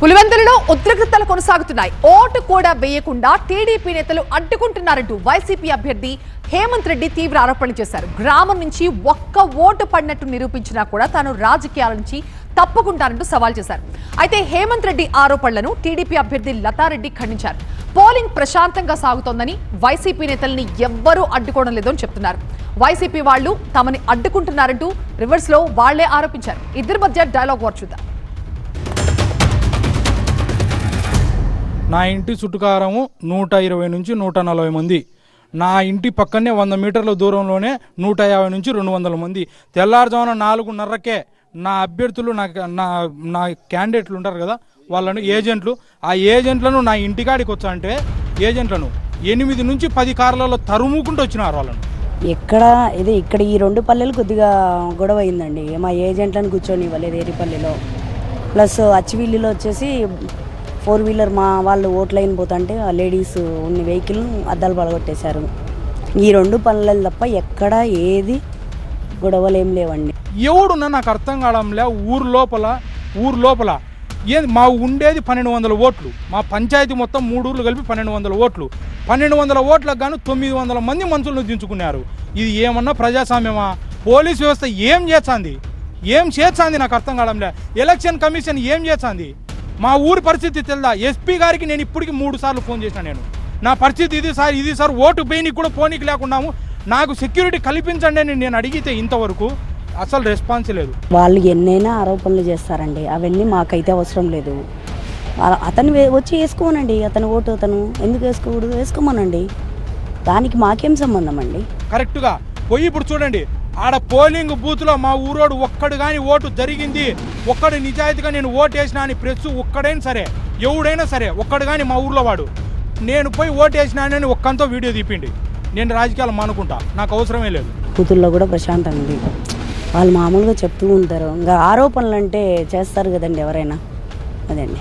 పులివెందులలో ఉద్రిక్తతలు కొనసాగుతున్నాయి. ఓటు కూడా వేయకుండా టీడీపీ నేతలు అడ్డుకుంటున్నారంటూ వైసీపీ అభ్యర్థి హేమంత్ రెడ్డి తీవ్ర ఆరోపణలు చేశారు. గ్రామం నుంచి ఒక్క ఓటు పడినట్టు నిరూపించినా కూడా తాను రాజకీయాల నుంచి తప్పుకుంటారంటూ సవాల్ చేశారు. అయితే హేమంత్ రెడ్డి ఆరోపణలను టీడీపీ అభ్యర్థి లతారెడ్డి ఖండించారు. పోలింగ్ ప్రశాంతంగా సాగుతోందని, వైసీపీ నేతల్ని ఎవ్వరూ అడ్డుకోవడం లేదని చెప్తున్నారు. వైసీపీ వాళ్లు తమని అడ్డుకుంటున్నారంటూ రివర్స్ లో వాళ్లే ఆరోపించారు. ఇద్దరి మధ్య డైలాగ్ వార్ చూద్దాం. నా ఇంటి చుట్టుకారము 120 నుంచి 140 మంది, నా ఇంటి పక్కనే 100 మీటర్ల దూరంలోనే 150 నుంచి 200 మంది. తెల్లారుజామున 4:30కే నా అభ్యర్థులు నా క్యాండిడేట్లు ఉంటారు కదా, వాళ్ళను ఏజెంట్లు, ఆ ఏజెంట్లను నా ఇంటికాడికి వచ్చా అంటే ఏజెంట్లను 8 నుంచి 10 కార్లలో తరుముకుంటూ వచ్చినారు వాళ్ళను. ఇక్కడ ఈ 2 పల్లెలు కొద్దిగా గొడవ అయిందండి. మా ఏజెంట్లను కూర్చొని ఇవ్వలేదు ఏరిపల్లిలో, ప్లస్ అచ్చివిల్లిలో వచ్చేసి 4 వీలర్ మా వాళ్ళు ఓట్లైన్ పోతుంటే ఆ లేడీస్ ఉన్న వెహికల్ను అద్దాలు పడగొట్టేశారు. ఈ 2 పనులు తప్ప ఎక్కడ ఏది గొడవలు ఏం లేవండి. ఎవడున్నా నాకు అర్థం కావడంలే. ఊరు లోపల ఏది మా ఉండేది 1200 ఓట్లు, మా పంచాయతీ మొత్తం 3 ఊర్లు కలిపి 1200 ఓట్లు. 1200 ఓట్లకు గాను 900 మంది మనుషులను దించుకున్నారు. ఇది ఏమన్నా ప్రజాస్వామ్యమా? పోలీస్ వ్యవస్థ ఏం చేస్తుంది నాకు అర్థం కావడంలే. ఎలక్షన్ కమిషన్ ఏం చేస్తుంది? మా ఊరి పరిస్థితి తెలుదా? ఎస్పీ గారికి నేను ఇప్పటికి 3 సార్లు ఫోన్ చేసిన. నా పరిస్థితి ఇది సార్ ఓటు పోయినకి కూడా పోనీకి లేకున్నాము, నాకు సెక్యూరిటీ కల్పించండి అని నేను అడిగితే ఇంతవరకు అసలు రెస్పాన్స్ లేదు. వాళ్ళు ఎన్నైనా ఆరోపణలు చేస్తారండి, అవన్నీ మాకైతే అవసరం లేదు. అతను వచ్చి వేసుకోమనండి, అతను ఓటు అతను ఎందుకు వేసుకోకూడదు, వేసుకోమనండి, దానికి మాకేం సంబంధం అండి. కరెక్ట్గా పోయి ఇప్పుడు చూడండి, ఆడ పోలింగ్ బూత్లో మా ఊరోడు ఒక్కడు కానీ ఓటు జరిగింది, ఒక్కడు నిజాయితీగా నేను ఓటు వేసినా అని ప్రెస్ ఒక్కడైనా సరే, ఎవడైనా సరే ఒక్కడు కానీ మా ఊర్లో వాడు నేను పోయి ఓటు వేసినానని ఒక్కంతో వీడియో తీపిండి, నేను రాజకీయాలు మానుకుంటా, నాకు అవసరమే లేదు. కూతుర్లో కూడా ప్రశాంతంగా ఉంది. వాళ్ళు మామూలుగా చెప్తూ ఉంటారు, ఇంకా ఆరోపణలు అంటే చేస్తారు కదండి ఎవరైనా, అదండి.